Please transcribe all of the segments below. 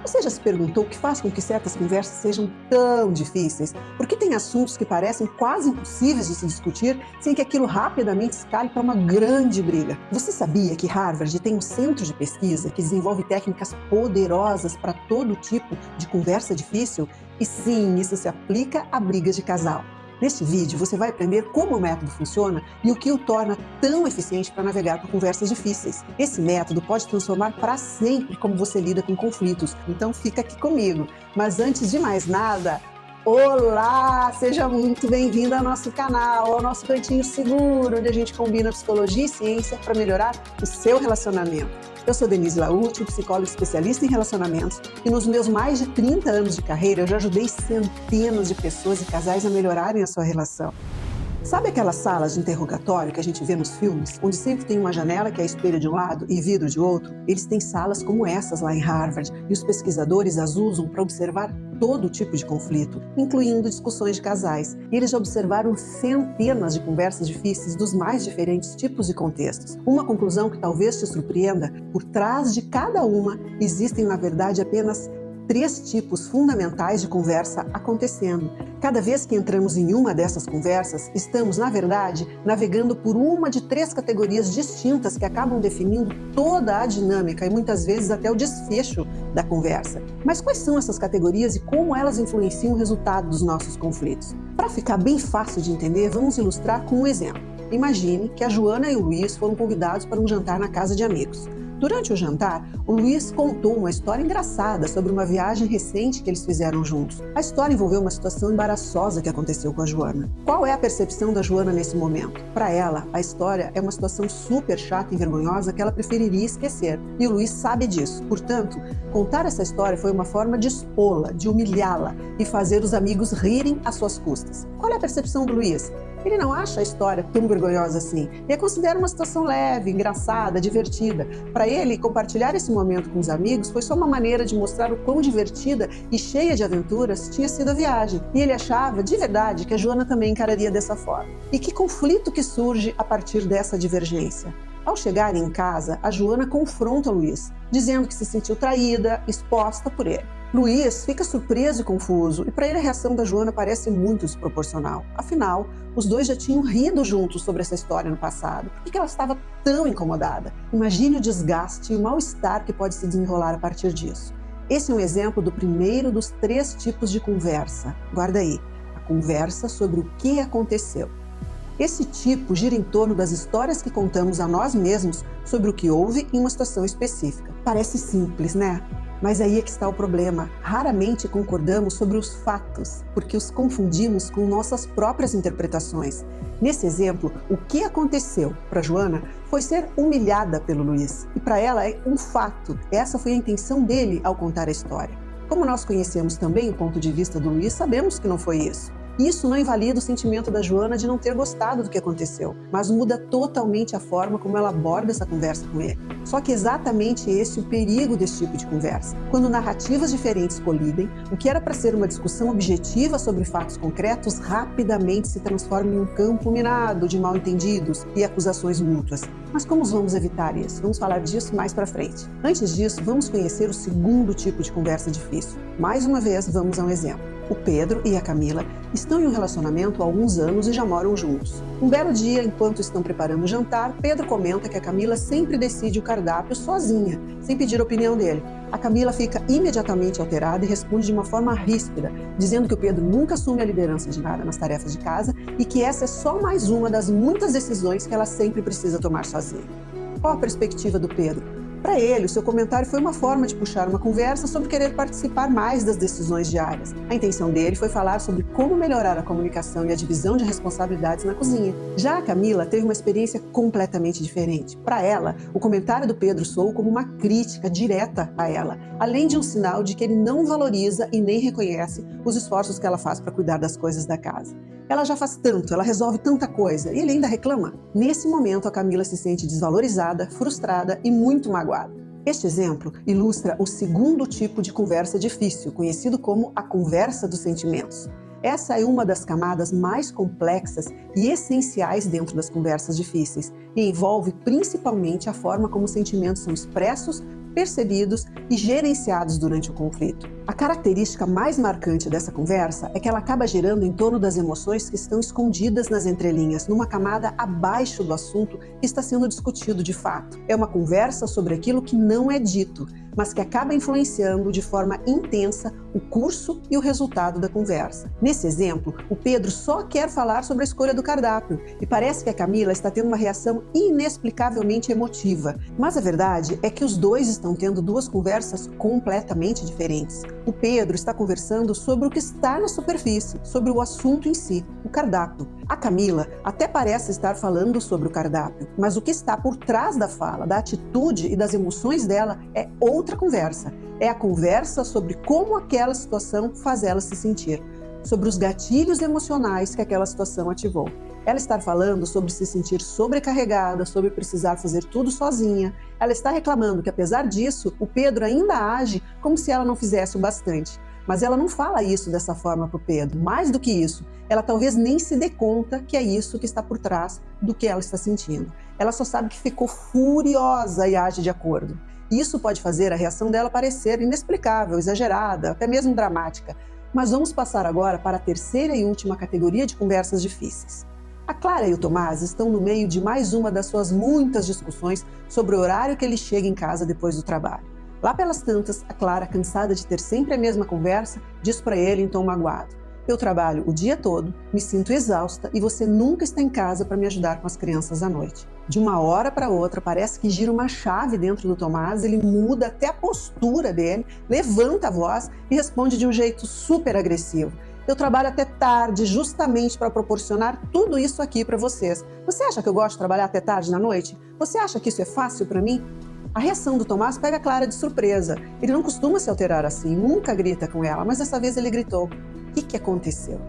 Você já se perguntou o que faz com que certas conversas sejam tão difíceis? Por que tem assuntos que parecem quase impossíveis de se discutir sem que aquilo rapidamente escale para uma grande briga? Você sabia que Harvard tem um centro de pesquisa que desenvolve técnicas poderosas para todo tipo de conversa difícil? E sim, isso se aplica a brigas de casal. Neste vídeo, você vai aprender como o método funciona e o que o torna tão eficiente para navegar por conversas difíceis. Esse método pode transformar para sempre como você lida com conflitos, então fica aqui comigo. Mas antes de mais nada, olá! Seja muito bem-vindo ao nosso canal, ao nosso cantinho seguro, onde a gente combina psicologia e ciência para melhorar o seu relacionamento. Eu sou Denise Lauti, psicóloga especialista em relacionamentos, e nos meus mais de 30 anos de carreira eu já ajudei centenas de pessoas e casais a melhorarem a sua relação. Sabe aquelas salas de interrogatório que a gente vê nos filmes, onde sempre tem uma janela que é espelho de um lado e vidro de outro? Eles têm salas como essas lá em Harvard, e os pesquisadores as usam para observar todo tipo de conflito, incluindo discussões de casais. E eles já observaram centenas de conversas difíceis dos mais diferentes tipos e contextos. Uma conclusão que talvez te surpreenda: por trás de cada uma existem, na verdade, apenas 3 tipos fundamentais de conversa acontecendo. Cada vez que entramos em uma dessas conversas, estamos, na verdade, navegando por uma de 3 categorias distintas que acabam definindo toda a dinâmica e muitas vezes até o desfecho da conversa. Mas quais são essas categorias e como elas influenciam o resultado dos nossos conflitos? Para ficar bem fácil de entender, vamos ilustrar com um exemplo. Imagine que a Joana e o Luiz foram convidados para um jantar na casa de amigos. Durante o jantar, o Luiz contou uma história engraçada sobre uma viagem recente que eles fizeram juntos. A história envolveu uma situação embaraçosa que aconteceu com a Joana. Qual é a percepção da Joana nesse momento? Para ela, a história é uma situação super chata e vergonhosa que ela preferiria esquecer. E o Luiz sabe disso. Portanto, contar essa história foi uma forma de expô-la, de humilhá-la e fazer os amigos rirem às suas custas. Qual é a percepção do Luiz? Ele não acha a história tão vergonhosa assim. Ele considera uma situação leve, engraçada, divertida. Para ele, compartilhar esse momento com os amigos foi só uma maneira de mostrar o quão divertida e cheia de aventuras tinha sido a viagem. E ele achava, de verdade, que a Joana também encararia dessa forma. E que conflito que surge a partir dessa divergência? Ao chegarem em casa, a Joana confronta o Luiz, dizendo que se sentiu traída, exposta por ele. Luiz fica surpreso e confuso, e para ele a reação da Joana parece muito desproporcional. Afinal, os dois já tinham rido juntos sobre essa história no passado. Por que ela estava tão incomodada? Imagine o desgaste e o mal-estar que pode se desenrolar a partir disso. Esse é um exemplo do primeiro dos 3 tipos de conversa. Guarda aí, a conversa sobre o que aconteceu. Esse tipo gira em torno das histórias que contamos a nós mesmos sobre o que houve em uma situação específica. Parece simples, né? Mas aí é que está o problema. Raramente concordamos sobre os fatos, porque os confundimos com nossas próprias interpretações. Nesse exemplo, o que aconteceu para Joana foi ser humilhada pelo Luiz. E para ela é um fato. Essa foi a intenção dele ao contar a história. Como nós conhecemos também o ponto de vista do Luiz, sabemos que não foi isso. Isso não invalida o sentimento da Joana de não ter gostado do que aconteceu, mas muda totalmente a forma como ela aborda essa conversa com ele. Só que exatamente esse é o perigo desse tipo de conversa. Quando narrativas diferentes colidem, o que era para ser uma discussão objetiva sobre fatos concretos rapidamente se transforma em um campo minado de mal-entendidos e acusações mútuas. Mas como vamos evitar isso? Vamos falar disso mais para frente. Antes disso, vamos conhecer o segundo tipo de conversa difícil. Mais uma vez, vamos a um exemplo. O Pedro e a Camila estão em um relacionamento há alguns anos e já moram juntos. Um belo dia, enquanto estão preparando o jantar, Pedro comenta que a Camila sempre decide o cardápio sozinha, sem pedir a opinião dele. A Camila fica imediatamente alterada e responde de uma forma ríspida, dizendo que o Pedro nunca assume a liderança de nada nas tarefas de casa e que essa é só mais uma das muitas decisões que ela sempre precisa tomar sozinha. Qual a perspectiva do Pedro? Para ele, o seu comentário foi uma forma de puxar uma conversa sobre querer participar mais das decisões diárias. A intenção dele foi falar sobre como melhorar a comunicação e a divisão de responsabilidades na cozinha. Já a Camila teve uma experiência completamente diferente. Para ela, o comentário do Pedro soou como uma crítica direta a ela, além de um sinal de que ele não valoriza e nem reconhece os esforços que ela faz para cuidar das coisas da casa. Ela já faz tanto, ela resolve tanta coisa, e ele ainda reclama. Nesse momento, a Camila se sente desvalorizada, frustrada e muito magoada. Este exemplo ilustra o segundo tipo de conversa difícil, conhecido como a conversa dos sentimentos. Essa é uma das camadas mais complexas e essenciais dentro das conversas difíceis e envolve principalmente a forma como os sentimentos são expressos, percebidos e gerenciados durante o conflito. A característica mais marcante dessa conversa é que ela acaba girando em torno das emoções que estão escondidas nas entrelinhas, numa camada abaixo do assunto que está sendo discutido de fato. É uma conversa sobre aquilo que não é dito, mas que acaba influenciando de forma intensa o curso e o resultado da conversa. Nesse exemplo, o Pedro só quer falar sobre a escolha do cardápio e parece que a Camila está tendo uma reação inexplicavelmente emotiva. Mas a verdade é que os dois estão tendo duas conversas completamente diferentes. O Pedro está conversando sobre o que está na superfície, sobre o assunto em si, o cardápio. A Camila até parece estar falando sobre o cardápio, mas o que está por trás da fala, da atitude e das emoções dela é outra conversa. É a conversa sobre como aquela situação faz ela se sentir, sobre os gatilhos emocionais que aquela situação ativou. Ela está falando sobre se sentir sobrecarregada, sobre precisar fazer tudo sozinha. Ela está reclamando que, apesar disso, o Pedro ainda age como se ela não fizesse o bastante. Mas ela não fala isso dessa forma para o Pedro. Mais do que isso, ela talvez nem se dê conta que é isso que está por trás do que ela está sentindo. Ela só sabe que ficou furiosa e age de acordo. Isso pode fazer a reação dela parecer inexplicável, exagerada, até mesmo dramática. Mas vamos passar agora para a terceira e última categoria de conversas difíceis. A Clara e o Tomás estão no meio de mais uma das suas muitas discussões sobre o horário que ele chega em casa depois do trabalho. Lá pelas tantas, a Clara, cansada de ter sempre a mesma conversa, diz para ele em tom magoado: "Eu trabalho o dia todo, me sinto exausta e você nunca está em casa para me ajudar com as crianças à noite." De uma hora para outra, parece que gira uma chave dentro do Tomás, ele muda até a postura dele, levanta a voz e responde de um jeito super agressivo: "Eu trabalho até tarde justamente para proporcionar tudo isso aqui para vocês. Você acha que eu gosto de trabalhar até tarde na noite? Você acha que isso é fácil para mim?" A reação do Tomás pega a Clara de surpresa. Ele não costuma se alterar assim, nunca grita com ela, mas dessa vez ele gritou: "O que aconteceu?"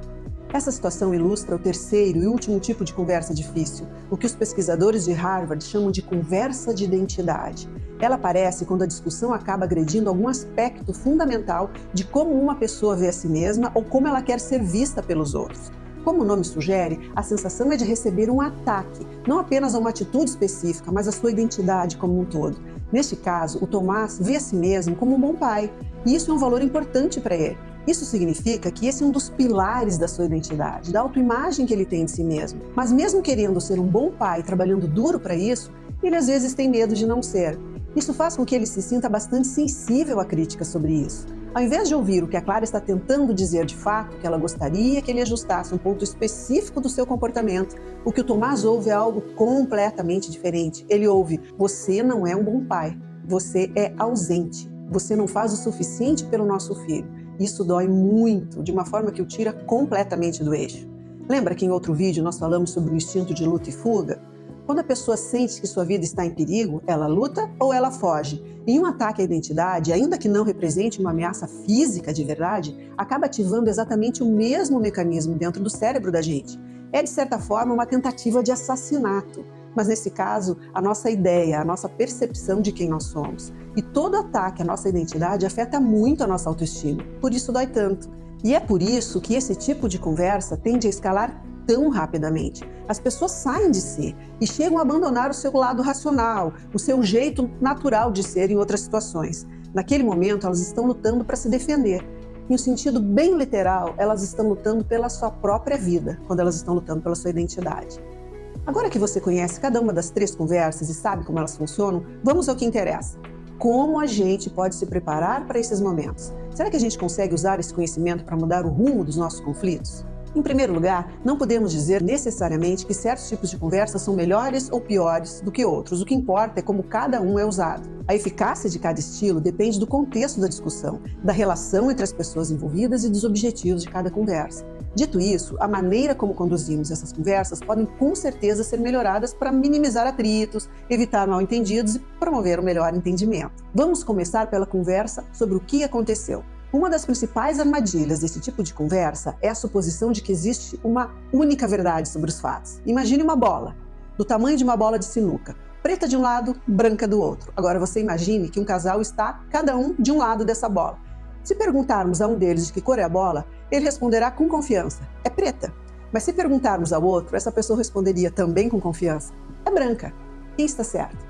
Essa situação ilustra o terceiro e último tipo de conversa difícil, o que os pesquisadores de Harvard chamam de conversa de identidade. Ela aparece quando a discussão acaba agredindo algum aspecto fundamental de como uma pessoa vê a si mesma ou como ela quer ser vista pelos outros. Como o nome sugere, a sensação é de receber um ataque, não apenas a uma atitude específica, mas a sua identidade como um todo. Neste caso, o Tomás vê a si mesmo como um bom pai, e isso é um valor importante para ele. Isso significa que esse é um dos pilares da sua identidade, da autoimagem que ele tem de si mesmo. Mas mesmo querendo ser um bom pai, trabalhando duro para isso, ele às vezes tem medo de não ser. Isso faz com que ele se sinta bastante sensível à crítica sobre isso. Ao invés de ouvir o que a Clara está tentando dizer de fato, que ela gostaria que ele ajustasse um ponto específico do seu comportamento, o que o Tomás ouve é algo completamente diferente. Ele ouve: "Você não é um bom pai, você é ausente, você não faz o suficiente pelo nosso filho." Isso dói muito, de uma forma que o tira completamente do eixo. Lembra que em outro vídeo nós falamos sobre o instinto de luta e fuga? Quando a pessoa sente que sua vida está em perigo, ela luta ou ela foge. E um ataque à identidade, ainda que não represente uma ameaça física de verdade, acaba ativando exatamente o mesmo mecanismo dentro do cérebro da gente. É, de certa forma, uma tentativa de assassinato. Mas nesse caso, a nossa ideia, a nossa percepção de quem nós somos. E todo ataque à nossa identidade afeta muito a nossa autoestima. Por isso dói tanto. E é por isso que esse tipo de conversa tende a escalar tão rapidamente. As pessoas saem de si e chegam a abandonar o seu lado racional, o seu jeito natural de ser em outras situações. Naquele momento, elas estão lutando para se defender. Em um sentido bem literal, elas estão lutando pela sua própria vida, quando elas estão lutando pela sua identidade. Agora que você conhece cada uma das três conversas e sabe como elas funcionam, vamos ao que interessa. Como a gente pode se preparar para esses momentos? Será que a gente consegue usar esse conhecimento para mudar o rumo dos nossos conflitos? Em primeiro lugar, não podemos dizer necessariamente que certos tipos de conversa são melhores ou piores do que outros. O que importa é como cada um é usado. A eficácia de cada estilo depende do contexto da discussão, da relação entre as pessoas envolvidas e dos objetivos de cada conversa. Dito isso, a maneira como conduzimos essas conversas podem com certeza ser melhoradas para minimizar atritos, evitar mal-entendidos e promover o melhor entendimento. Vamos começar pela conversa sobre o que aconteceu. Uma das principais armadilhas desse tipo de conversa é a suposição de que existe uma única verdade sobre os fatos. Imagine uma bola, do tamanho de uma bola de sinuca, preta de um lado, branca do outro. Agora você imagine que um casal está cada um de um lado dessa bola. Se perguntarmos a um deles de que cor é a bola, ele responderá com confiança: é preta. Mas se perguntarmos ao outro, essa pessoa responderia também com confiança: é branca. Quem está certo?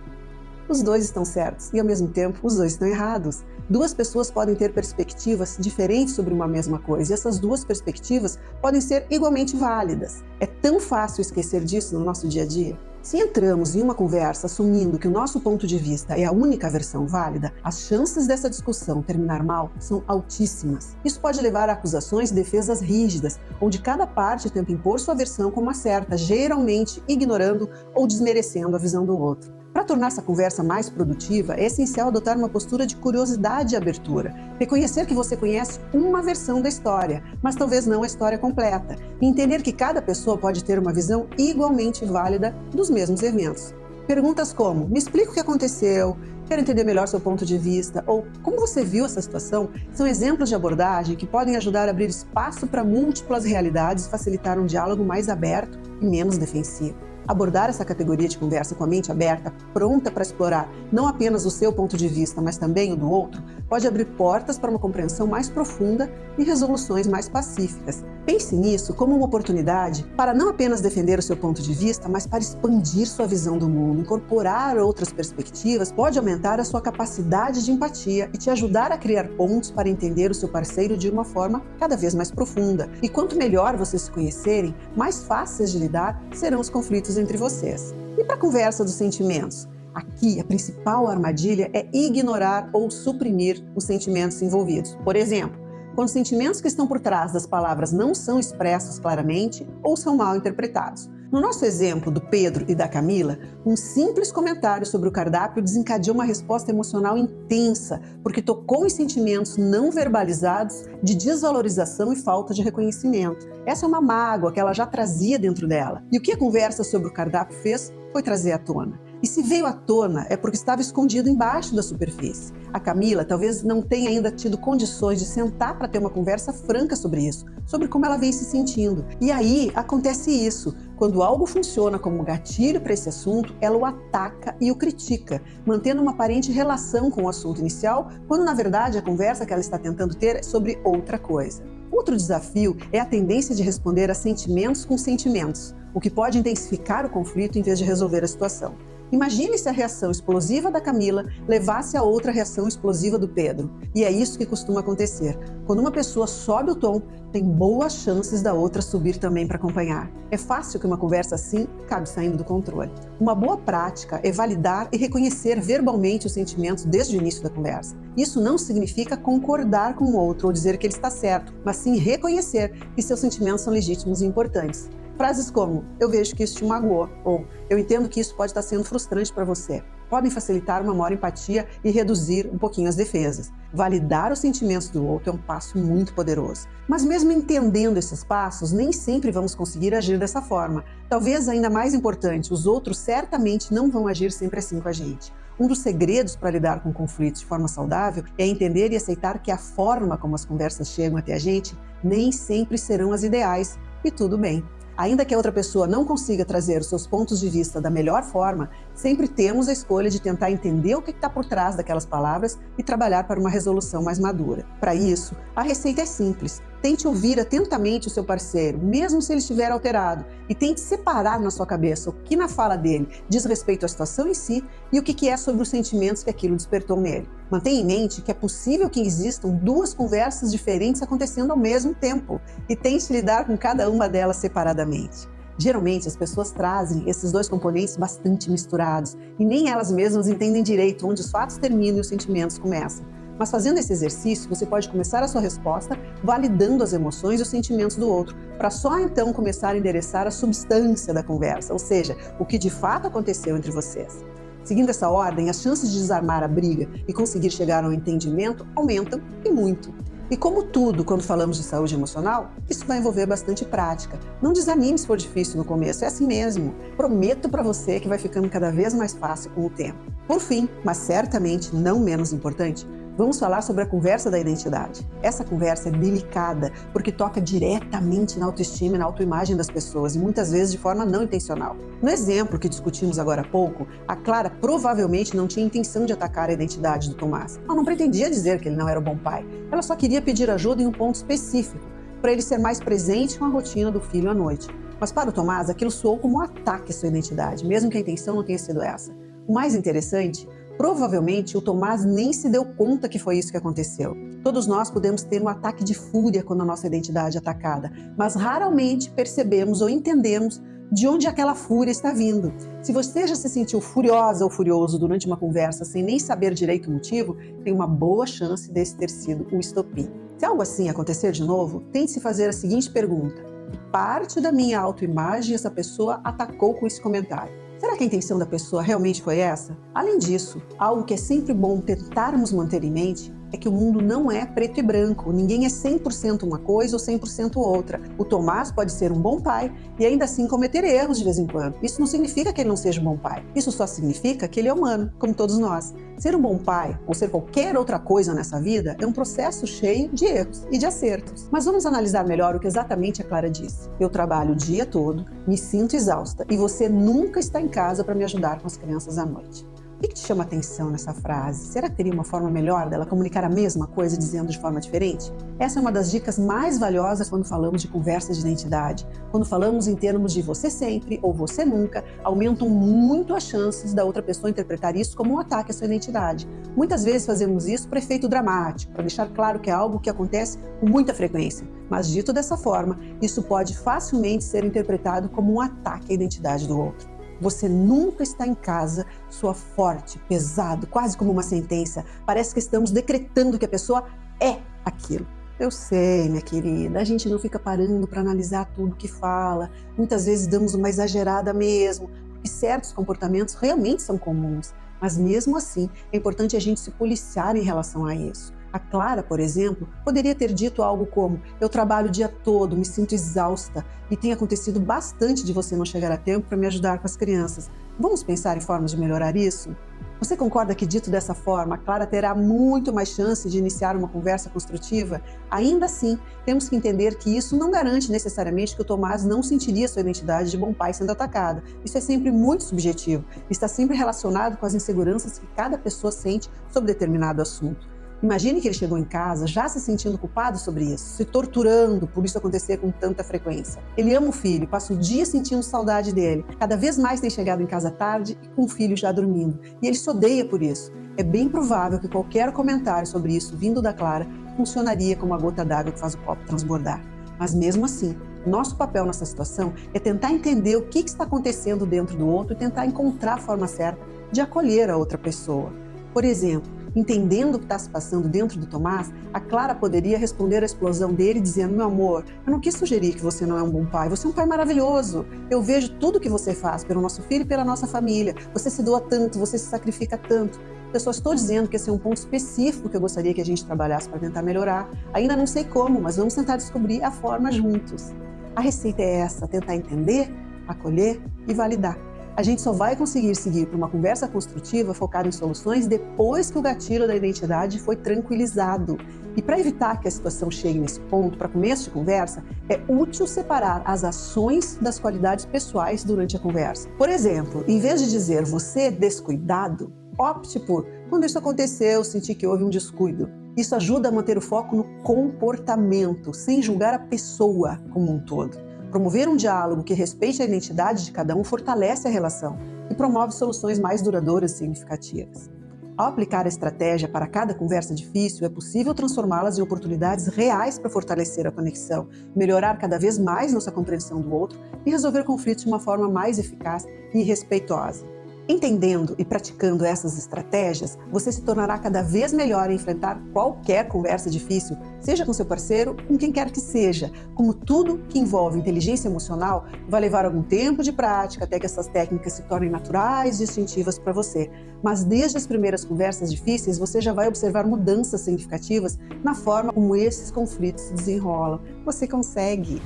Os dois estão certos e, ao mesmo tempo, os dois estão errados. Duas pessoas podem ter perspectivas diferentes sobre uma mesma coisa e essas duas perspectivas podem ser igualmente válidas. É tão fácil esquecer disso no nosso dia a dia. Se entramos em uma conversa assumindo que o nosso ponto de vista é a única versão válida, as chances dessa discussão terminar mal são altíssimas. Isso pode levar a acusações e defesas rígidas, onde cada parte tenta impor sua versão como a certa, geralmente ignorando ou desmerecendo a visão do outro. Para tornar essa conversa mais produtiva, é essencial adotar uma postura de curiosidade e abertura. Reconhecer que você conhece uma versão da história, mas talvez não a história completa. E entender que cada pessoa pode ter uma visão igualmente válida dos mesmos eventos. Perguntas como: me explica o que aconteceu, quero entender melhor seu ponto de vista, ou como você viu essa situação, são exemplos de abordagem que podem ajudar a abrir espaço para múltiplas realidades e facilitar um diálogo mais aberto e menos defensivo. Abordar essa categoria de conversa com a mente aberta, pronta para explorar não apenas o seu ponto de vista, mas também o do outro, pode abrir portas para uma compreensão mais profunda e resoluções mais pacíficas. Pense nisso como uma oportunidade para não apenas defender o seu ponto de vista, mas para expandir sua visão do mundo. Incorporar outras perspectivas pode aumentar a sua capacidade de empatia e te ajudar a criar pontos para entender o seu parceiro de uma forma cada vez mais profunda. E quanto melhor vocês se conhecerem, mais fáceis de lidar serão os conflitos entre vocês. E para a conversa dos sentimentos? Aqui, a principal armadilha é ignorar ou suprimir os sentimentos envolvidos. Por exemplo, quando os sentimentos que estão por trás das palavras não são expressos claramente ou são mal interpretados. No nosso exemplo do Pedro e da Camila, um simples comentário sobre o cardápio desencadeou uma resposta emocional intensa, porque tocou em sentimentos não verbalizados de desvalorização e falta de reconhecimento. Essa é uma mágoa que ela já trazia dentro dela. E o que a conversa sobre o cardápio fez foi trazer à tona. E se veio à tona é porque estava escondido embaixo da superfície. A Camila talvez não tenha ainda tido condições de sentar para ter uma conversa franca sobre isso, sobre como ela vem se sentindo. E aí acontece isso. Quando algo funciona como gatilho para esse assunto, ela o ataca e o critica, mantendo uma aparente relação com o assunto inicial, quando na verdade a conversa que ela está tentando ter é sobre outra coisa. Outro desafio é a tendência de responder a sentimentos com sentimentos, o que pode intensificar o conflito em vez de resolver a situação. Imagine se a reação explosiva da Camila levasse a outra reação explosiva do Pedro. E é isso que costuma acontecer. Quando uma pessoa sobe o tom, tem boas chances da outra subir também para acompanhar. É fácil que uma conversa assim acabe saindo do controle. Uma boa prática é validar e reconhecer verbalmente os sentimentos desde o início da conversa. Isso não significa concordar com o outro ou dizer que ele está certo, mas sim reconhecer que seus sentimentos são legítimos e importantes. Frases como: eu vejo que isso te magoou, ou eu entendo que isso pode estar sendo frustrante para você, podem facilitar uma maior empatia e reduzir um pouquinho as defesas. Validar os sentimentos do outro é um passo muito poderoso. Mas mesmo entendendo esses passos, nem sempre vamos conseguir agir dessa forma. Talvez ainda mais importante, os outros certamente não vão agir sempre assim com a gente. Um dos segredos para lidar com conflitos de forma saudável é entender e aceitar que a forma como as conversas chegam até a gente nem sempre serão as ideais, e tudo bem. Ainda que a outra pessoa não consiga trazer os seus pontos de vista da melhor forma, sempre temos a escolha de tentar entender o que está por trás daquelas palavras e trabalhar para uma resolução mais madura. Para isso, a receita é simples. Tente ouvir atentamente o seu parceiro, mesmo se ele estiver alterado, e tente separar na sua cabeça o que na fala dele diz respeito à situação em si e o que é sobre os sentimentos que aquilo despertou nele. Mantenha em mente que é possível que existam duas conversas diferentes acontecendo ao mesmo tempo e tente lidar com cada uma delas separadamente. Geralmente, as pessoas trazem esses dois componentes bastante misturados e nem elas mesmas entendem direito onde os fatos terminam e os sentimentos começam. Mas fazendo esse exercício, você pode começar a sua resposta validando as emoções e os sentimentos do outro, para só então começar a endereçar a substância da conversa, ou seja, o que de fato aconteceu entre vocês. Seguindo essa ordem, as chances de desarmar a briga e conseguir chegar ao entendimento aumentam e muito. E como tudo, quando falamos de saúde emocional, isso vai envolver bastante prática. Não desanime se for difícil no começo, é assim mesmo. Prometo para você que vai ficando cada vez mais fácil com o tempo. Por fim, mas certamente não menos importante, Vamos falar sobre a conversa da identidade. Essa conversa é delicada porque toca diretamente na autoestima e na autoimagem das pessoas e muitas vezes de forma não intencional. No exemplo que discutimos agora há pouco, a Clara provavelmente não tinha intenção de atacar a identidade do Tomás. Ela não pretendia dizer que ele não era um bom pai. Ela só queria pedir ajuda em um ponto específico, para ele ser mais presente com a rotina do filho à noite. Mas para o Tomás, aquilo soou como um ataque à sua identidade, mesmo que a intenção não tenha sido essa. O mais interessante, provavelmente o Tomás nem se deu conta que foi isso que aconteceu. Todos nós podemos ter um ataque de fúria quando a nossa identidade é atacada, mas raramente percebemos ou entendemos de onde aquela fúria está vindo. Se você já se sentiu furiosa ou furioso durante uma conversa sem nem saber direito o motivo, tem uma boa chance desse ter sido o estopim. Se algo assim acontecer de novo, tente se fazer a seguinte pergunta: que parte da minha autoimagem essa pessoa atacou com esse comentário? Será que a intenção da pessoa realmente foi essa? Além disso, algo que é sempre bom tentarmos manter em mente é que o mundo não é preto e branco, ninguém é 100% uma coisa ou 100% outra. O Tomás pode ser um bom pai e ainda assim cometer erros de vez em quando. Isso não significa que ele não seja um bom pai, isso só significa que ele é humano, como todos nós. Ser um bom pai, ou ser qualquer outra coisa nessa vida, é um processo cheio de erros e de acertos. Mas vamos analisar melhor o que exatamente a Clara disse. Eu trabalho o dia todo, me sinto exausta e você nunca está em casa para me ajudar com as crianças à noite. O que te chama atenção nessa frase? Será que teria uma forma melhor dela comunicar a mesma coisa dizendo de forma diferente? Essa é uma das dicas mais valiosas quando falamos de conversas de identidade. Quando falamos em termos de você sempre ou você nunca, aumentam muito as chances da outra pessoa interpretar isso como um ataque à sua identidade. Muitas vezes fazemos isso para efeito dramático, para deixar claro que é algo que acontece com muita frequência. Mas dito dessa forma, isso pode facilmente ser interpretado como um ataque à identidade do outro. Você nunca está em casa, soa forte, pesado, quase como uma sentença. Parece que estamos decretando que a pessoa é aquilo. Eu sei, minha querida, a gente não fica parando para analisar tudo que fala. Muitas vezes damos uma exagerada mesmo, porque certos comportamentos realmente são comuns. Mas mesmo assim, é importante a gente se policiar em relação a isso. A Clara, por exemplo, poderia ter dito algo como: eu trabalho o dia todo, me sinto exausta e tem acontecido bastante de você não chegar a tempo para me ajudar com as crianças. Vamos pensar em formas de melhorar isso? Você concorda que, dito dessa forma, a Clara terá muito mais chance de iniciar uma conversa construtiva? Ainda assim, temos que entender que isso não garante necessariamente que o Tomás não sentiria sua identidade de bom pai sendo atacada. Isso é sempre muito subjetivo e está sempre relacionado com as inseguranças que cada pessoa sente sobre determinado assunto. Imagine que ele chegou em casa já se sentindo culpado sobre isso, se torturando por isso acontecer com tanta frequência. Ele ama o filho, passa o dia sentindo saudade dele. Cada vez mais tem chegado em casa tarde e com o filho já dormindo. E ele se odeia por isso. É bem provável que qualquer comentário sobre isso vindo da Clara funcionaria como a gota d'água que faz o copo transbordar. Mas mesmo assim, nosso papel nessa situação é tentar entender o que está acontecendo dentro do outro e tentar encontrar a forma certa de acolher a outra pessoa. Por exemplo, entendendo o que está se passando dentro do Tomás, a Clara poderia responder à explosão dele dizendo: meu amor, eu não quis sugerir que você não é um bom pai, você é um pai maravilhoso. Eu vejo tudo que você faz pelo nosso filho e pela nossa família. Você se doa tanto, você se sacrifica tanto. Eu só estou dizendo que esse é um ponto específico que eu gostaria que a gente trabalhasse para tentar melhorar. Ainda não sei como, mas vamos tentar descobrir a forma juntos. A receita é essa: tentar entender, acolher e validar. A gente só vai conseguir seguir para uma conversa construtiva focada em soluções depois que o gatilho da identidade foi tranquilizado. E para evitar que a situação chegue nesse ponto, para começo de conversa, é útil separar as ações das qualidades pessoais durante a conversa. Por exemplo, em vez de dizer "você é descuidado", opte por "quando isso aconteceu, senti que houve um descuido". Isso ajuda a manter o foco no comportamento, sem julgar a pessoa como um todo. Promover um diálogo que respeite a identidade de cada um fortalece a relação e promove soluções mais duradouras e significativas. Ao aplicar a estratégia para cada conversa difícil, é possível transformá-las em oportunidades reais para fortalecer a conexão, melhorar cada vez mais nossa compreensão do outro e resolver conflitos de uma forma mais eficaz e respeitosa. Entendendo e praticando essas estratégias, você se tornará cada vez melhor em enfrentar qualquer conversa difícil, seja com seu parceiro, com quem quer que seja. Como tudo que envolve inteligência emocional, vai levar algum tempo de prática até que essas técnicas se tornem naturais e instintivas para você. Mas desde as primeiras conversas difíceis, você já vai observar mudanças significativas na forma como esses conflitos se desenrolam. Você consegue!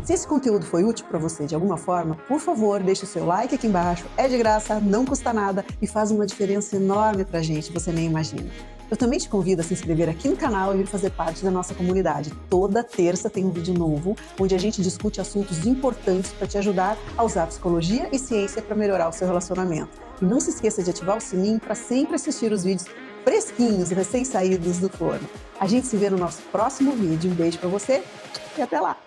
Se esse conteúdo foi útil para você de alguma forma, por favor, deixe o seu like aqui embaixo. É de graça, não custa nada e faz uma diferença enorme para a gente, você nem imagina. Eu também te convido a se inscrever aqui no canal e vir fazer parte da nossa comunidade. Toda terça tem um vídeo novo, onde a gente discute assuntos importantes para te ajudar a usar psicologia e ciência para melhorar o seu relacionamento. E não se esqueça de ativar o sininho para sempre assistir os vídeos fresquinhos, recém-saídos do forno. A gente se vê no nosso próximo vídeo. Um beijo para você e até lá!